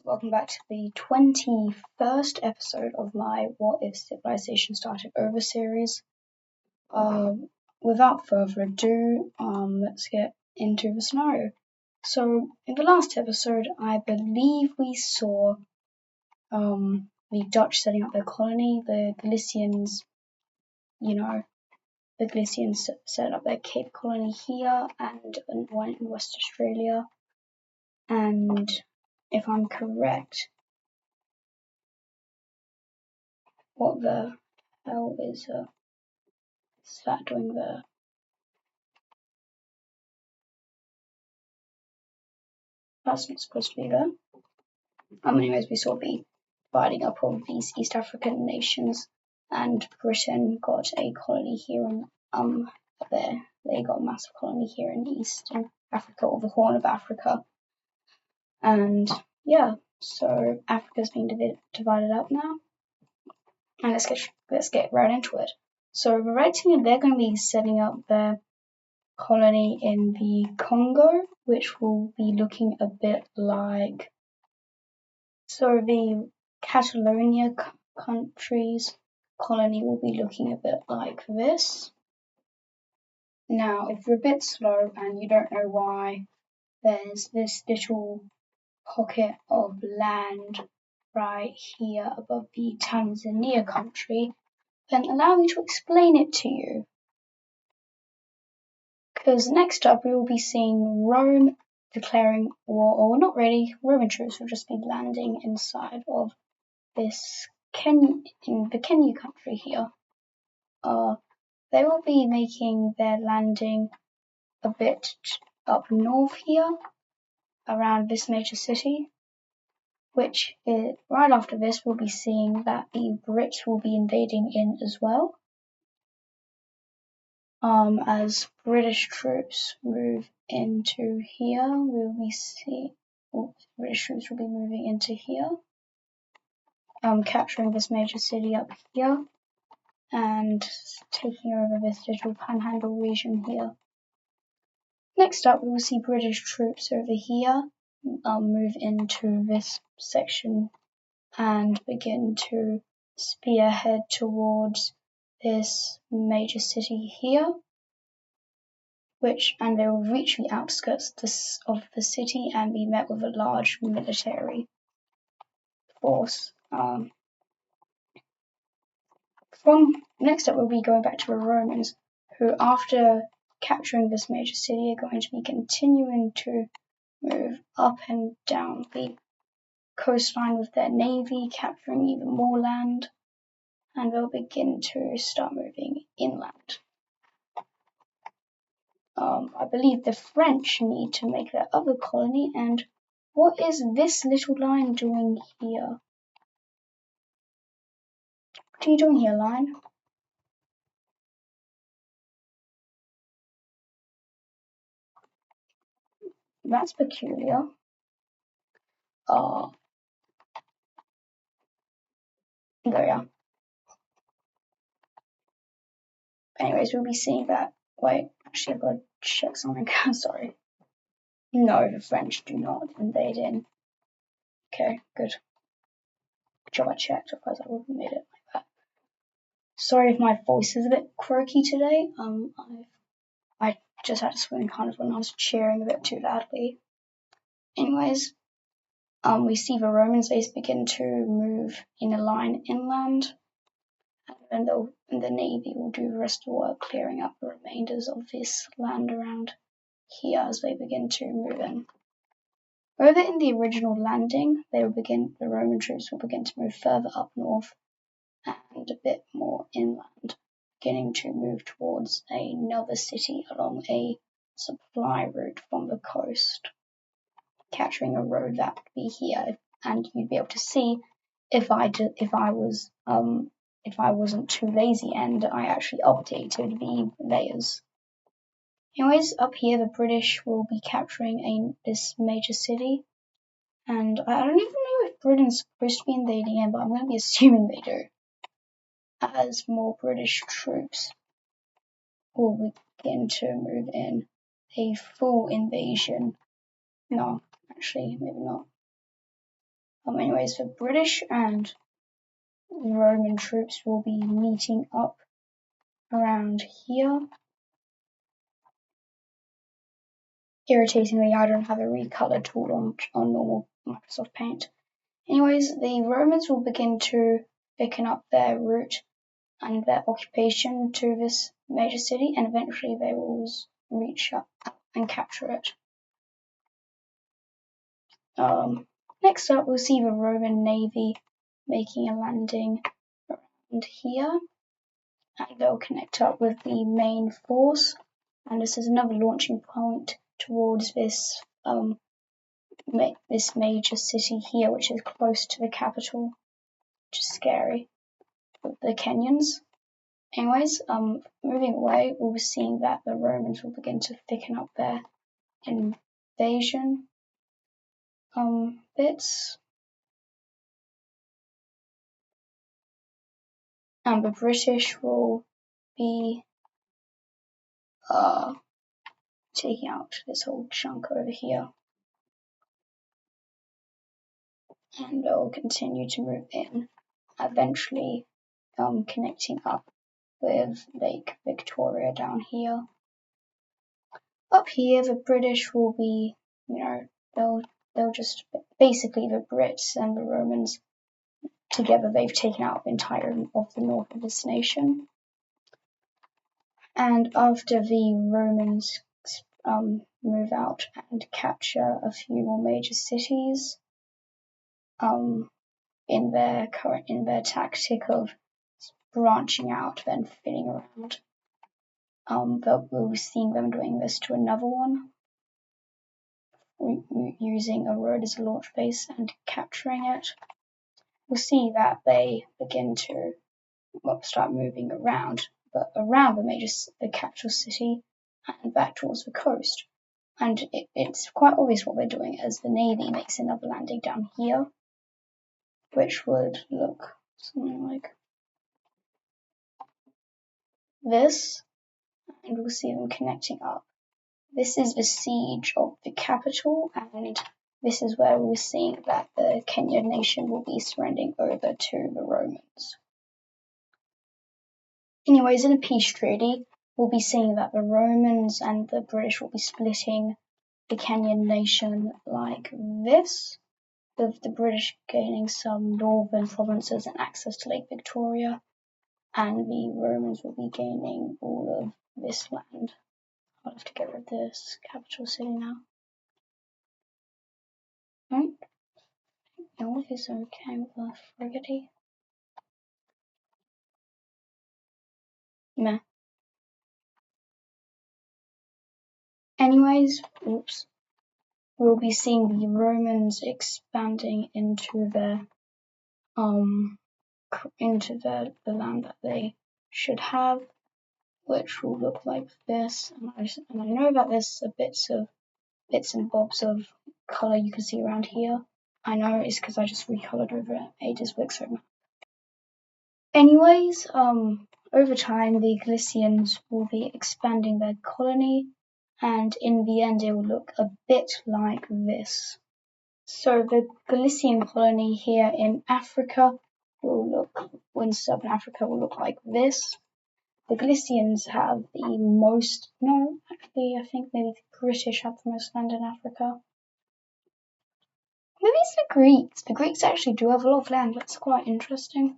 Welcome back to the 21st episode of my What If Civilization Started Over series. Without further ado, let's get into the scenario. So, in the last episode, I believe we saw the Dutch setting up their colony, the Galicians, the Galicians set up their Cape colony here and one in West Australia. And if I'm correct, what the hell is that doing there? That's not supposed to be there. Anyways, we saw the dividing up of these East African nations, and Britain got a colony here and there. They got a massive colony here in Eastern Africa, or the Horn of Africa. And yeah, so Africa's being divided up now. And let's get right into it. So the right team, they're going to be setting up their colony in the Congo, which will be looking a bit like, so the Catalonia country's colony will be looking a bit like this. Now, if you're a bit slow and you don't know why there's this little pocket of land right here above the Tanzania country, then allow me to explain it to you. Because next up we will be seeing Rome declaring war, or not really, Roman troops will just be landing inside of this in the Kenya country here. They will be making their landing a bit up north here, around this major city, which is, right after this we'll be seeing that the Brits will be invading in as well. As British troops move into here, British troops will be moving into here, capturing this major city up here, and taking over this little panhandle region here. Next up, we will see British troops over here move into this section and begin to spearhead towards this major city here, and they will reach the outskirts of the city and be met with a large military force. Next up, we'll be going back to the Romans, who, after capturing this major city, are going to be continuing to move up and down the coastline with their navy, capturing even more land, and they'll begin to start moving inland. I believe the French need to make their other colony, and what is this little line doing here? What are you doing here, line? That's peculiar. There we are. Anyways, we'll be seeing that. Wait, actually I've got to check something. Sorry. No, the French do not invade in. Okay, good. Good job I checked, otherwise I wouldn't have made it like that. Sorry if my voice is a bit quirky today. I just had to swing kind of when I was cheering a bit too loudly. Anyways, we see the Romans, they begin to move in a line inland, and then the navy will do the rest of the work, clearing up the remainders of this land around here as they begin to move in. Over in the original landing, the Roman troops will begin to move further up north and a bit more inland, beginning to move towards another city along a supply route from the coast, capturing a road that would be here, and you'd be able to see if I wasn't too lazy and I actually updated the layers. Anyways, up here the British will be capturing this major city, and I don't even know if Britain's supposed to be invading in, but I'm going to be assuming they do, as more British troops will begin to move in. A full invasion. No, actually, maybe not. Anyways, the British and Roman troops will be meeting up around here. Irritatingly, I don't have a recolor tool on normal Microsoft Paint. Anyways, the Romans will begin to thicken up their route and their occupation to this major city, and eventually they will reach up and capture it. Next up, we'll see the Roman Navy making a landing around here, and they'll connect up with the main force, and this is another launching point towards this this major city here, which is close to the capital, which is scary, the Kenyans. Anyways, moving away, we'll be seeing that the Romans will begin to thicken up their invasion bits. And the British will be taking out this whole chunk over here. And they'll continue to move in, eventually connecting up with Lake Victoria down here. Up here, the British will be, they'll just, basically the Brits and the Romans together, they've taken out the entire of the north of this nation. And after the Romans move out and capture a few more major cities, in their tactic of branching out, then filling around, we'll be seeing them doing this to another one, using a road as a launch base and capturing it. We'll see that they begin to start moving around, but around the capital city and back towards the coast. And it's quite obvious what they're doing, as the Navy makes another landing down here, which would look something like this, and we'll see them connecting up. This is the siege of the capital, and this is where we're seeing that the Kenyan nation will be surrendering over to the Romans. Anyways, in a peace treaty, we'll be seeing that the Romans and the British will be splitting the Kenyan nation like this, with the British gaining some northern provinces and access to Lake Victoria, and the Romans will be gaining all of this land. I'll have to get rid of this capital city now. Right? All is okay with the friggity. Meh. Anyways, we'll be seeing the Romans expanding into the land that they should have, which will look like this. And I know that there's bits and bobs of colour you can see around here. I know it's because I just recolored over Ada's Wicso map. Anyways, over time the Galicians will be expanding their colony, and in the end it will look a bit like this. So the Galician colony here in Africa in Southern Africa will look like this. The Galicians have the most, no, actually I think maybe the British have the most land in Africa. Maybe it's the Greeks. The Greeks actually do have a lot of land. That's quite interesting.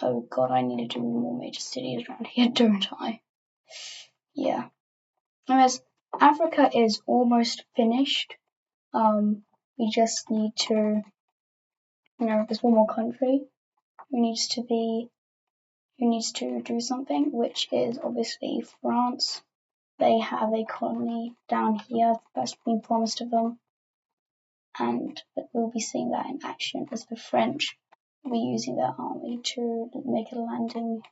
Oh god, I need to do more major cities around here, don't I? Yeah. Anyways, Africa is almost finished. We just need to, there's one more country who needs to do something, which is obviously France. They have a colony down here that's been promised to them, and we'll be seeing that in action as the French will be using their army to make a landing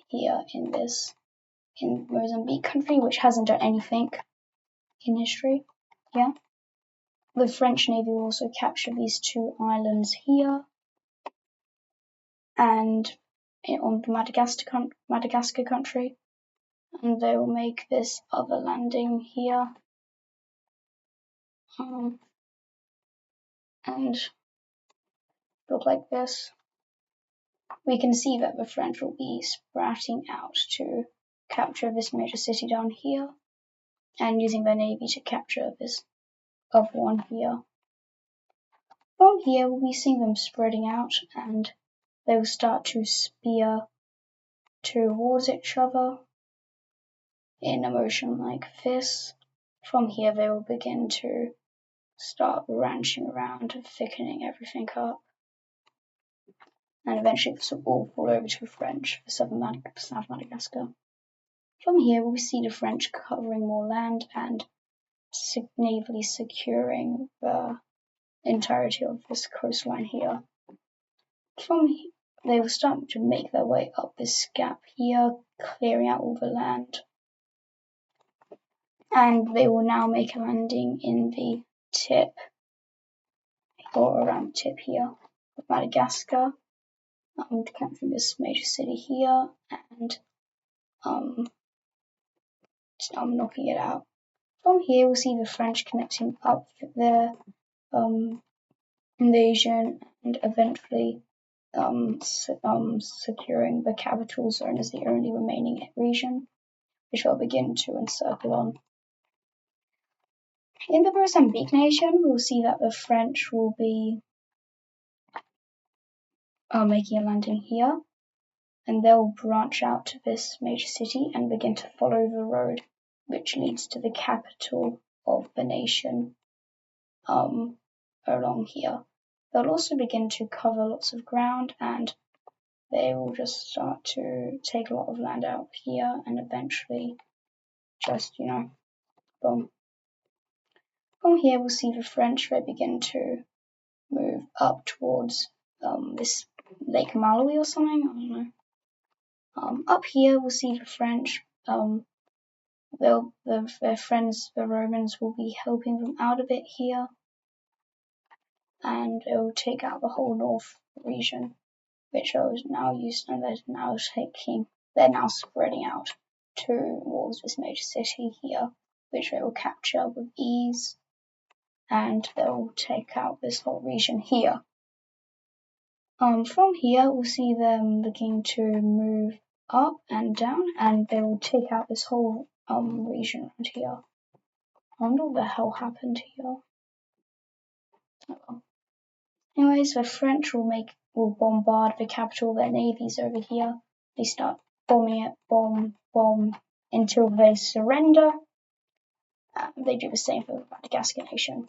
here in Mozambique country, which hasn't done anything in history. Yeah. The French Navy will also capture these two islands here, and on the Madagascar country, and they will make this other landing here. and look like this. We can see that the French will be sprouting out to capture this major city down here, and using their navy to capture this other one here. From here, we'll be seeing them spreading out, and they will start to spear towards each other in a motion like this. From here, they will begin to start ranching around and thickening everything up. And eventually this will all fall over to the French for South Madagascar. From here, we see the French covering more land and navally securing the entirety of this coastline here. From here, they will start to make their way up this gap here, clearing out all the land. And they will now make a landing in the tip, or around the tip here, of Madagascar. Capturing this major city here and knocking it out. From here, we'll see the French connecting up their invasion and eventually securing the capital zone as the only remaining region, which will begin to encircle on. In the Mozambique nation, we'll see that the French will be making a landing here, and they'll branch out to this major city and begin to follow the road which leads to the capital of the nation along here. They'll also begin to cover lots of ground, and they will just start to take a lot of land out here and eventually just, boom. From here, we'll see the French, they begin to move up towards this Lake Malawi or something, I don't know. Up here, we'll see the French, their friends, the Romans, will be helping them out of it here, and it will take out the whole north region, which is now used, and they're now spreading out towards this major city here, which they will capture with ease, and they'll take out this whole region here. From here, we'll see them looking to move up and down, and they will take out this whole region around here. I wonder what the hell happened here. Oh. Anyways, the French will bombard the capital. Their navy's over here. They start bombing it, bomb, until they surrender. They do the same for the Madagascar nation.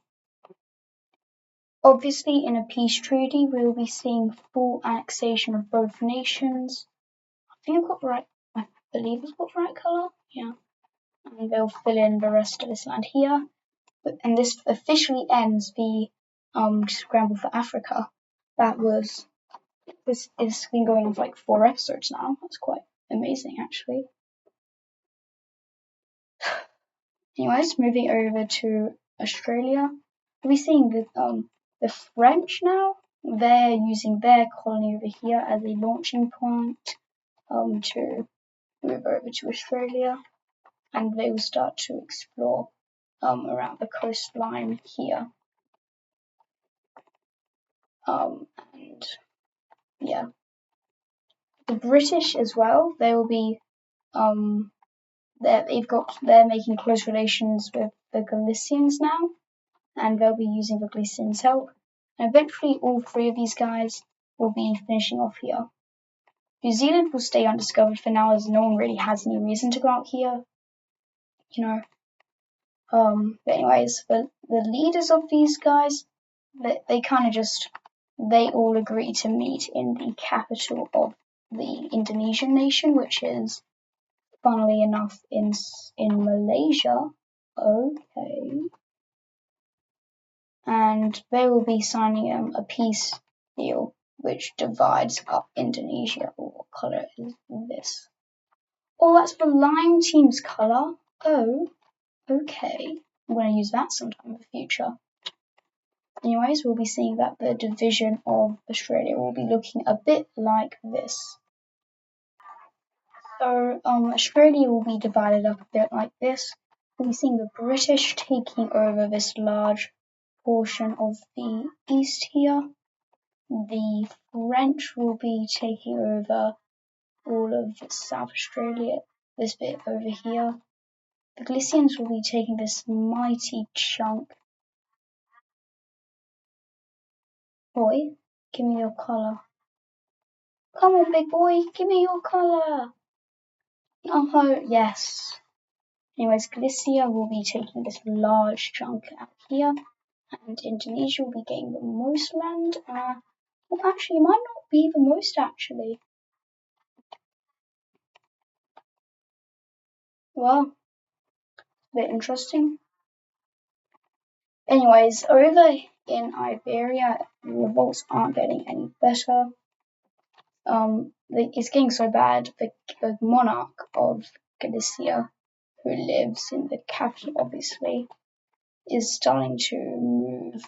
Obviously, in a peace treaty, we will be seeing full annexation of both nations. I believe I've got the right colour. Yeah. And they'll fill in the rest of this land here. And this officially ends the scramble for Africa. This has been going on for like 4 episodes now. That's quite amazing, actually. Anyways, moving over to Australia, we're seeing the French now. They're using their colony over here as a launching point to move over to Australia, and they will start to explore around the coastline here. And yeah, the British as well. They will be they're making close relations with the Galicians now, and they'll be using the Galicians' help. And eventually, all 3 of these guys will be finishing off here. New Zealand will stay undiscovered for now, as no one really has any reason to go out here, But anyways, the leaders of these guys, they kind of they all agree to meet in the capital of the Indonesian nation, which is, funnily enough, in Malaysia. Okay. And they will be signing a peace deal which divides up Indonesia. What colour is this? Oh, that's the Lime team's colour. Oh, okay. I'm going to use that sometime in the future. Anyways, we'll be seeing that the division of Australia will be looking a bit like this. So, Australia will be divided up a bit like this. We'll be seeing the British taking over this large portion of the east here. The French will be taking over all of South Australia, this bit over here. The Galicians will be taking this mighty chunk. Boy, give me your colour. Come on, big boy, give me your colour. Oh, yes. Anyways, Galicia will be taking this large chunk out here, and Indonesia will be getting the most land. Well, actually, it might not be the most, actually. Well, a bit interesting. Anyways, over in Iberia, the revolts aren't getting any better. It's getting so bad. The monarch of Galicia, who lives in the capital, obviously, is starting to move,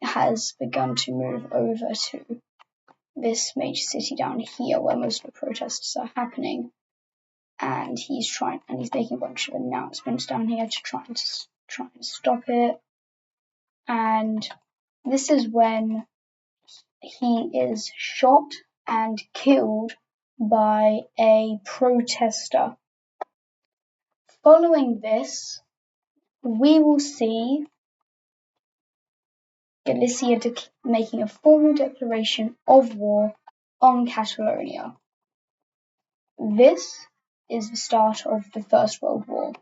has begun to move over to this major city down here where most of the protests are happening. And he's making a bunch of announcements down here to try and stop it. And this is when he is shot and killed by a protester. Following this, we will see Galicia making a formal declaration of war on Catalonia. This is the start of the First World War.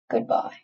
Goodbye.